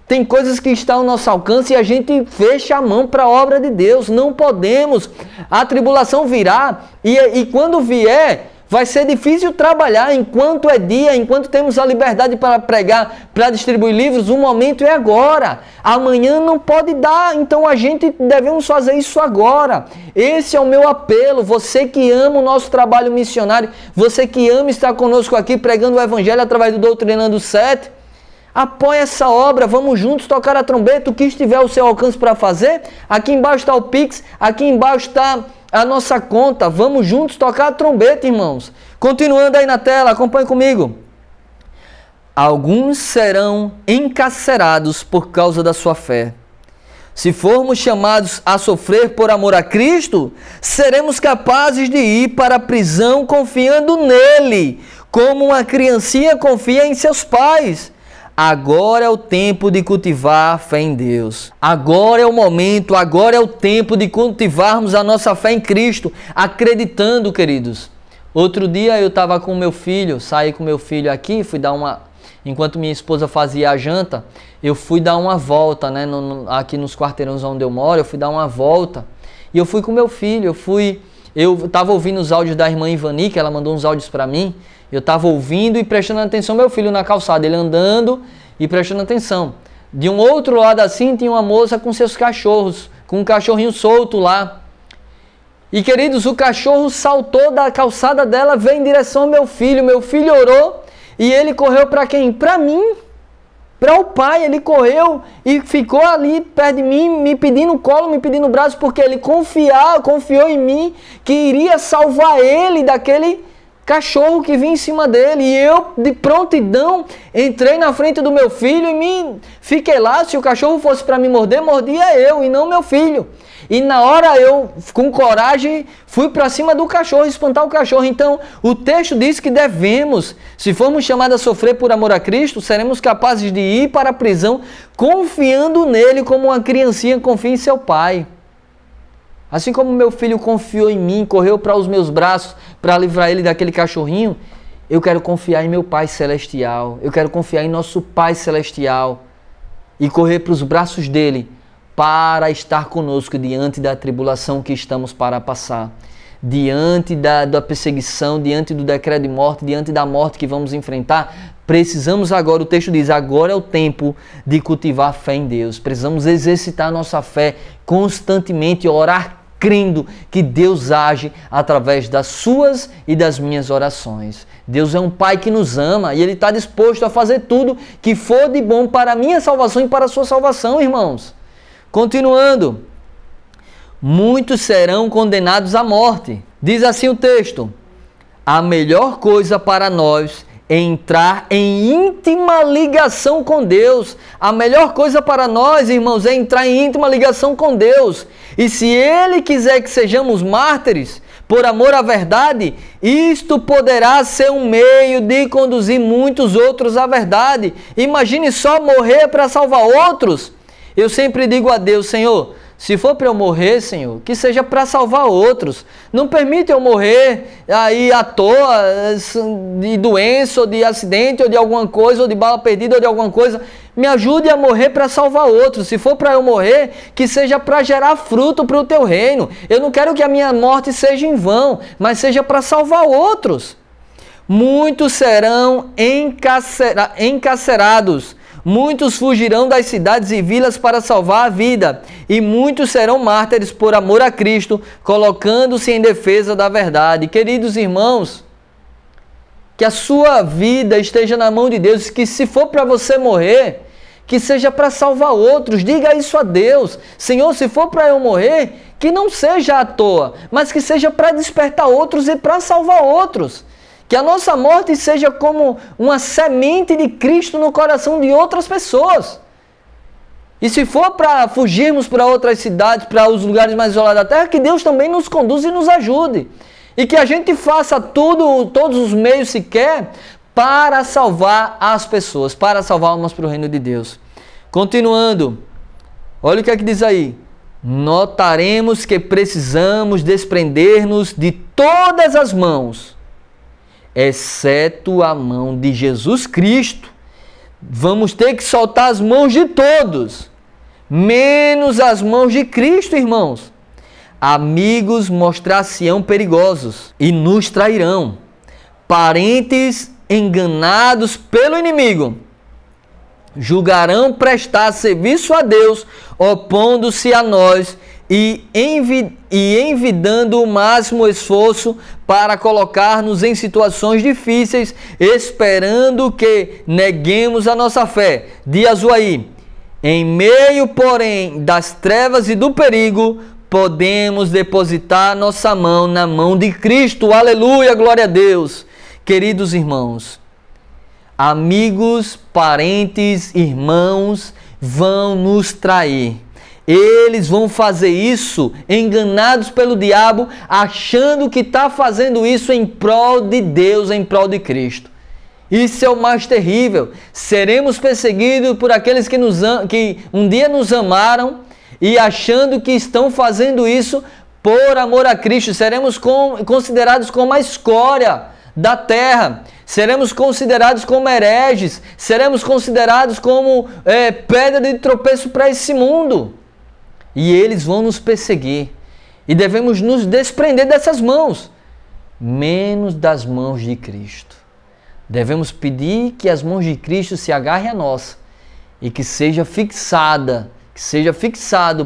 Tem coisas que estão ao nosso alcance e a gente fecha a mão para a obra de Deus. Não podemos. A tribulação virá e quando vier, vai ser difícil trabalhar. Enquanto é dia, enquanto temos a liberdade para pregar, para distribuir livros, o momento é agora. Amanhã não pode dar, então a gente devemos fazer isso agora. Esse é o meu apelo. Você que ama o nosso trabalho missionário, você que ama estar conosco aqui pregando o Evangelho através do Doutrinando 7, apoie essa obra, vamos juntos tocar a trombeta, o que estiver ao seu alcance para fazer. Aqui embaixo está o Pix, aqui embaixo está a nossa conta. Vamos juntos tocar a trombeta, irmãos. Continuando aí na tela, acompanhe comigo. Alguns serão encarcerados por causa da sua fé. Se formos chamados a sofrer por amor a Cristo, seremos capazes de ir para a prisão confiando nele, como uma criancinha confia em seus pais. Agora é o tempo de cultivar a fé em Deus. Agora é o momento, agora é o tempo de cultivarmos a nossa fé em Cristo, acreditando, queridos. Outro dia eu estava com meu filho, saí com meu filho aqui, fui dar uma enquanto minha esposa fazia a janta, eu fui dar uma volta, né, aqui nos quarteirões onde eu moro, eu fui dar uma volta e eu fui com meu filho, eu estava ouvindo os áudios da irmã Ivani, que ela mandou uns áudios para mim, eu estava ouvindo e prestando atenção, meu filho na calçada, ele andando e prestando atenção. De um outro lado assim, tinha uma moça com seus cachorros, com um cachorrinho solto lá. E queridos, o cachorro saltou da calçada dela, veio em direção ao meu filho orou e ele correu para quem? Para mim, para o pai. Ele correu e ficou ali perto de mim, me pedindo colo, me pedindo braço, porque ele confiou em mim que iria salvar ele daquele cachorro que vinha em cima dele. E eu, de prontidão, entrei na frente do meu filho e fiquei lá. Se o cachorro fosse para me morder, mordia eu e não meu filho. E na hora eu, com coragem, fui para cima do cachorro, espantar o cachorro. Então, o texto diz que devemos, se formos chamados a sofrer por amor a Cristo, seremos capazes de ir para a prisão confiando nele como uma criancinha confia em seu pai. Assim como meu filho confiou em mim, correu para os meus braços para livrar ele daquele cachorrinho, eu quero confiar em meu Pai Celestial. Eu quero confiar em nosso Pai Celestial e correr para os braços dele para estar conosco diante da tribulação que estamos para passar, diante da perseguição, diante do decreto de morte, diante da morte que vamos enfrentar. Precisamos agora, o texto diz, agora é o tempo de cultivar fé em Deus. Precisamos exercitar nossa fé constantemente, orar crendo que Deus age através das suas e das minhas orações. Deus é um Pai que nos ama e Ele está disposto a fazer tudo que for de bom para a minha salvação e para a sua salvação, irmãos. Continuando, muitos serão condenados à morte. Diz assim o texto: a melhor coisa para nós é entrar em íntima ligação com Deus. A melhor coisa para nós, irmãos, é entrar em íntima ligação com Deus. E se Ele quiser que sejamos mártires, por amor à verdade, isto poderá ser um meio de conduzir muitos outros à verdade. Imagine só morrer para salvar outros. Eu sempre digo a Deus, Senhor, se for para eu morrer, Senhor, que seja para salvar outros. Não permita eu morrer aí à toa, de doença, ou de acidente, ou de alguma coisa, ou de bala perdida, ou de alguma coisa. Me ajude a morrer para salvar outros. Se for para eu morrer, que seja para gerar fruto para o teu reino. Eu não quero que a minha morte seja em vão, mas seja para salvar outros. Muitos serão encarcerados. Muitos fugirão das cidades e vilas para salvar a vida, e muitos serão mártires por amor a Cristo, colocando-se em defesa da verdade. Queridos irmãos, que a sua vida esteja na mão de Deus, que se for para você morrer, que seja para salvar outros. Diga isso a Deus. Senhor, se for para eu morrer, que não seja à toa, mas que seja para despertar outros e para salvar outros. Que a nossa morte seja como uma semente de Cristo no coração de outras pessoas. E se for para fugirmos para outras cidades, para os lugares mais isolados da terra, que Deus também nos conduza e nos ajude. E que a gente faça todos os meios sequer para salvar as pessoas, para salvar almas para o reino de Deus. Continuando, olha o que é que diz aí. Notaremos que precisamos desprender-nos de todas as mãos, exceto a mão de Jesus Cristo. Vamos ter que soltar as mãos de todos, menos as mãos de Cristo, irmãos. Amigos mostrar-se-ão perigosos e nos trairão. Parentes enganados pelo inimigo julgarão prestar serviço a Deus, opondo-se a nós e envidando o máximo esforço para colocar-nos em situações difíceis, esperando que neguemos a nossa fé. Diz aí, em meio, porém, das trevas e do perigo, podemos depositar nossa mão na mão de Cristo. Aleluia, glória a Deus. Queridos irmãos, amigos, parentes, irmãos vão nos trair. Eles vão fazer isso enganados pelo diabo, achando que está fazendo isso em prol de Deus, em prol de Cristo. Isso é o mais terrível. Seremos perseguidos por aqueles que um dia nos amaram e achando que estão fazendo isso por amor a Cristo. Seremos considerados como a escória da terra. seremos considerados como hereges, seremos considerados como pedra de tropeço para esse mundo. E eles vão nos perseguir. E devemos nos desprender dessas mãos, menos das mãos de Cristo. Devemos pedir que as mãos de Cristo se agarrem a nós e que seja fixado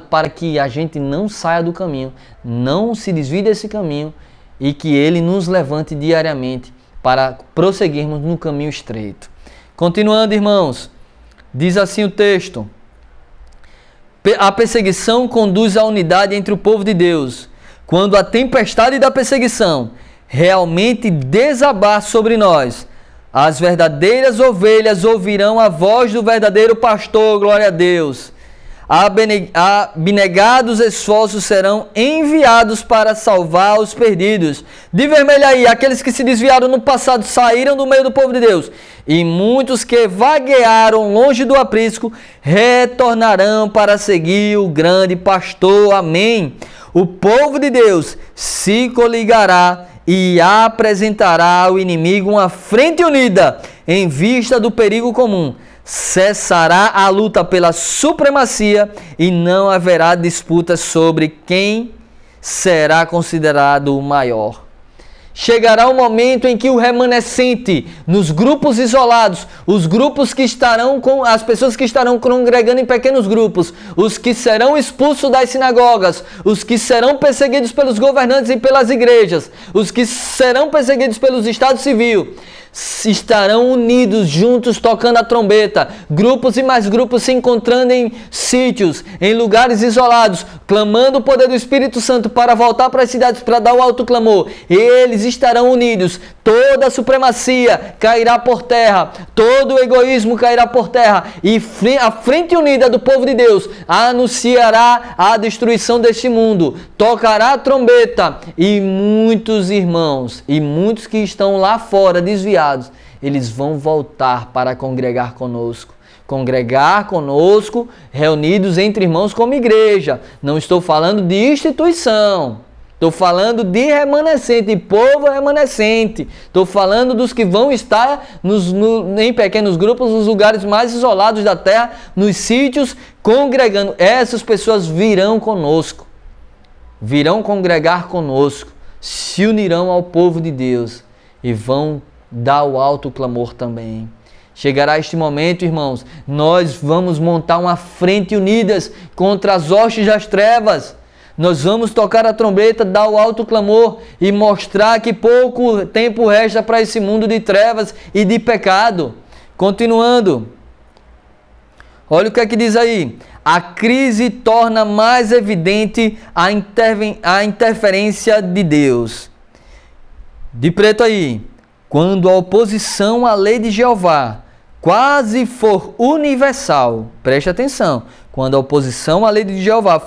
para que a gente não saia do caminho, não se desvie desse caminho e que Ele nos levante diariamente para prosseguirmos no caminho estreito. Continuando, irmãos, diz assim o texto: a perseguição conduz à unidade entre o povo de Deus. Quando a tempestade da perseguição realmente desabar sobre nós, as verdadeiras ovelhas ouvirão a voz do verdadeiro pastor, glória a Deus. Abnegados esforços serão enviados para salvar os perdidos. De vermelho aí, aqueles que se desviaram no passado saíram do meio do povo de Deus. E muitos que vaguearam longe do aprisco retornarão para seguir o grande pastor. Amém. O povo de Deus se coligará e apresentará ao inimigo uma frente unida em vista do perigo comum. Cessará a luta pela supremacia e não haverá disputa sobre quem será considerado o maior. Chegará o momento em que o remanescente, nos grupos isolados, os grupos que estarão com as pessoas que estarão congregando em pequenos grupos, os que serão expulsos das sinagogas, os que serão perseguidos pelos governantes e pelas igrejas, os que serão perseguidos pelos estados civis, estarão unidos juntos tocando a trombeta, grupos e mais grupos se encontrando em sítios, em lugares isolados, clamando o poder do Espírito Santo para voltar para as cidades para dar o alto clamor. Eles estarão unidos, toda a supremacia cairá por terra, todo o egoísmo cairá por terra e a frente unida do povo de Deus anunciará a destruição deste mundo, tocará a trombeta e muitos irmãos e muitos que estão lá fora desviados, eles vão voltar para congregar conosco, reunidos entre irmãos como igreja. Não estou falando de instituição, estou falando de remanescente, povo remanescente. Estou falando dos que vão estar em pequenos grupos, nos lugares mais isolados da terra, nos sítios, congregando. Essas pessoas virão conosco, virão congregar conosco, se unirão ao povo de Deus e vão dar o alto clamor também. Chegará este momento, irmãos, nós vamos montar uma frente unidas contra as hostes das trevas. Nós vamos tocar a trombeta, dar o alto clamor e mostrar que pouco tempo resta para esse mundo de trevas e de pecado. Continuando, olha o que é que diz aí. A crise torna mais evidente a interferência de Deus. De preto aí. Quando a oposição à lei de Jeová quase for universal, preste atenção, quando a oposição à lei de Jeová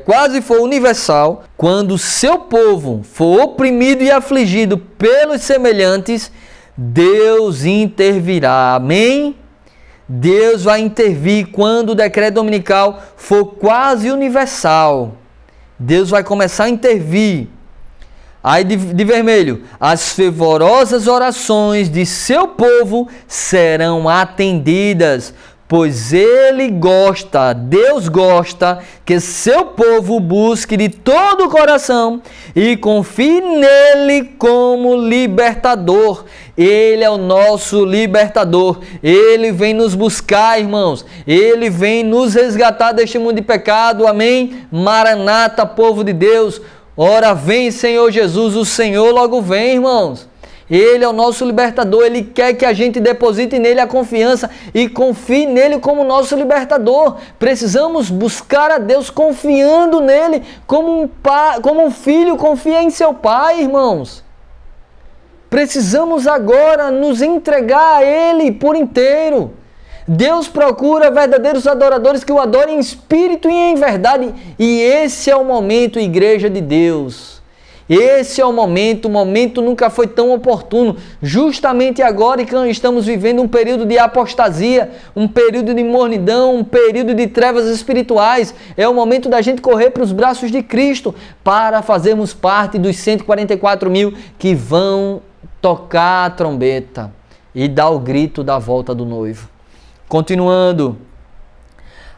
quase for universal, quando o seu povo for oprimido e afligido pelos semelhantes, Deus intervirá. Amém? Deus vai intervir quando o decreto dominical for quase universal. Deus vai começar a intervir. Aí de vermelho, as fervorosas orações de seu povo serão atendidas, pois Deus gosta que seu povo busque de todo o coração e confie nele como libertador. Ele é o nosso libertador. Ele vem nos buscar, irmãos. Ele vem nos resgatar deste mundo de pecado. Amém? Maranata, povo de Deus. Ora vem, Senhor Jesus, o Senhor logo vem, irmãos. Ele é o nosso libertador, Ele quer que a gente deposite nele a confiança e confie nele como nosso libertador. Precisamos buscar a Deus confiando nele como um filho confia em seu pai, irmãos. Precisamos agora nos entregar a Ele por inteiro. Deus procura verdadeiros adoradores que o adorem em espírito e em verdade. E esse é o momento, igreja de Deus. Esse é o momento nunca foi tão oportuno. Justamente agora que estamos vivendo um período de apostasia, um período de mornidão, um período de trevas espirituais. É o momento da gente correr para os braços de Cristo para fazermos parte dos 144 mil que vão tocar a trombeta e dar o grito da volta do noivo. Continuando,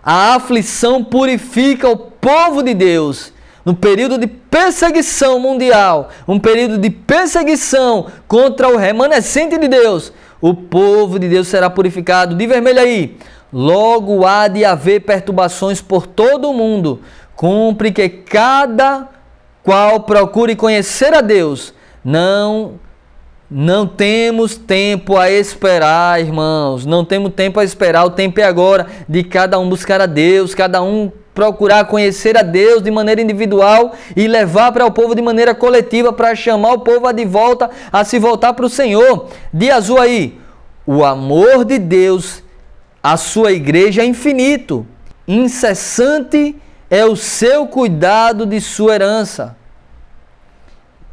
a aflição purifica o povo de Deus. No período de perseguição mundial, um período de perseguição contra o remanescente de Deus, o povo de Deus será purificado. De vermelho aí, logo há de haver perturbações por todo o mundo. Cumpre que cada qual procure conhecer a Deus. Não temos tempo a esperar, irmãos. Não temos tempo a esperar. O tempo é agora de cada um buscar a Deus, cada um procurar conhecer a Deus de maneira individual e levar para o povo de maneira coletiva para chamar o povo a se voltar para o Senhor. De azul aí, o amor de Deus, a sua igreja é infinito. Incessante é o seu cuidado de sua herança.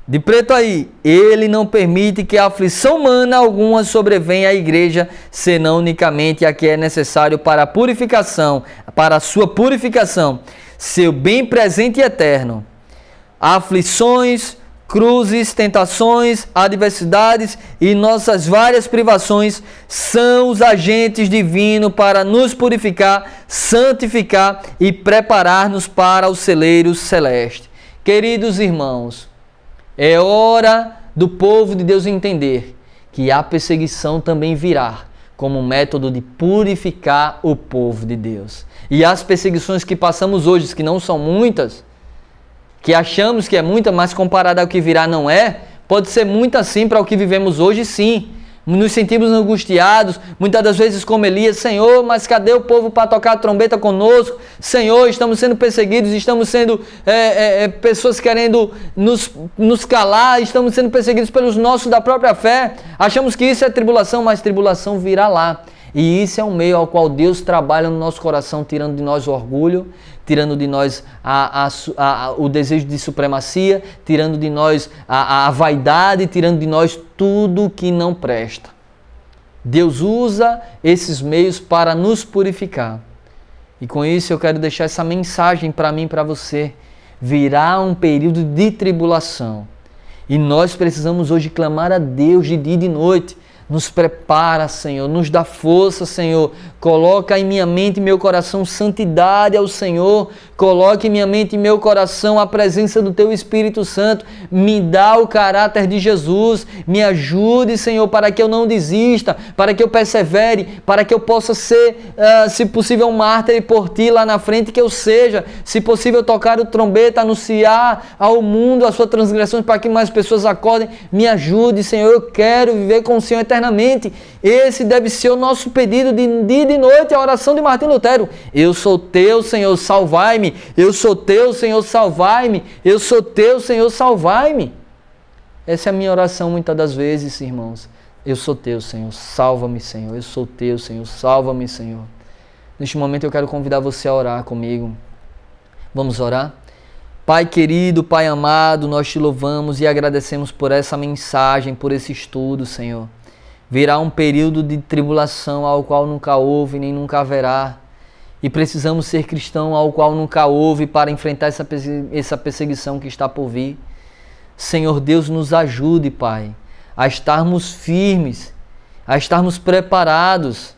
De preto aí, ele não permite que a aflição humana alguma sobrevenha à igreja, senão unicamente a que é necessário para a purificação, para a sua purificação, seu bem presente e eterno. Aflições, cruzes, tentações, adversidades e nossas várias privações são os agentes divinos para nos purificar, santificar e preparar-nos para o celeiro celeste. Queridos irmãos, é hora do povo de Deus entender que a perseguição também virá como método de purificar o povo de Deus. E as perseguições que passamos hoje, que não são muitas, que achamos que é muita, mas comparada ao que virá não é, pode ser muita sim para o que vivemos hoje, sim. Nos sentimos angustiados, muitas das vezes como Elias: Senhor, mas cadê o povo para tocar a trombeta conosco? Senhor, estamos sendo perseguidos, estamos sendo pessoas querendo nos calar, estamos sendo perseguidos pelos nossos da própria fé. Achamos que isso é tribulação, mas tribulação virá lá. E isso é um meio ao qual Deus trabalha no nosso coração, tirando de nós o orgulho, tirando de nós o desejo de supremacia, tirando de nós a vaidade, tirando de nós tudo que não presta. Deus usa esses meios para nos purificar. E com isso eu quero deixar essa mensagem para mim e para você. Virá um período de tribulação. E nós precisamos hoje clamar a Deus de dia e de noite. Nos prepara, Senhor, nos dá força, Senhor. Coloca em minha mente e meu coração santidade ao Senhor. Coloque em minha mente e meu coração a presença do Teu Espírito Santo. Me dá o caráter de Jesus. Me ajude, Senhor, para que eu não desista, para que eu persevere, para que eu possa ser, se possível, um mártir por Ti lá na frente, que eu seja, se possível, tocar o trombeta, anunciar ao mundo as suas transgressões, para que mais pessoas acordem. Me ajude, Senhor. Eu quero viver com o Senhor eternamente. Esse deve ser o nosso pedido de dia e de noite, a oração de Martim Lutero. Eu sou Teu, Senhor, salvai-me. Eu sou Teu, Senhor, salvai-me. Eu sou Teu, Senhor, salvai-me. Essa é a minha oração muitas das vezes, irmãos. Eu sou Teu, Senhor, salva-me, Senhor. Eu sou Teu, Senhor, salva-me, Senhor. Neste momento eu quero convidar você a orar comigo. Vamos orar? Pai querido, Pai amado, nós Te louvamos e agradecemos por essa mensagem, por esse estudo, Senhor. Virá um período de tribulação ao qual nunca houve nem nunca haverá. E precisamos ser cristão ao qual nunca houve para enfrentar essa perseguição que está por vir. Senhor Deus, nos ajude, Pai, a estarmos firmes, a estarmos preparados,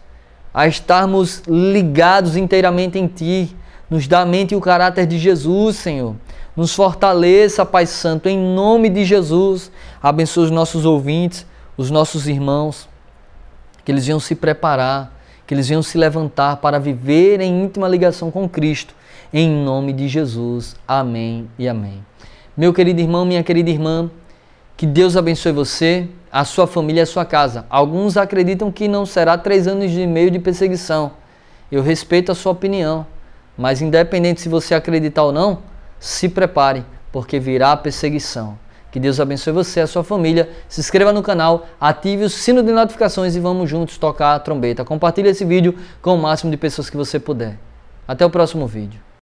a estarmos ligados inteiramente em Ti. Nos dá a mente e o caráter de Jesus, Senhor. Nos fortaleça, Pai Santo, em nome de Jesus. Abençoe os nossos ouvintes, os nossos irmãos, que eles venham se preparar, que eles venham se levantar para viver em íntima ligação com Cristo, em nome de Jesus. Amém e amém. Meu querido irmão, minha querida irmã, que Deus abençoe você, a sua família e a sua casa. Alguns acreditam que não será 3 anos e meio de perseguição. Eu respeito a sua opinião, mas independente se você acreditar ou não, se prepare, porque virá a perseguição. Que Deus abençoe você e a sua família. Se inscreva no canal, ative o sino de notificações e vamos juntos tocar a trombeta. Compartilhe esse vídeo com o máximo de pessoas que você puder. Até o próximo vídeo.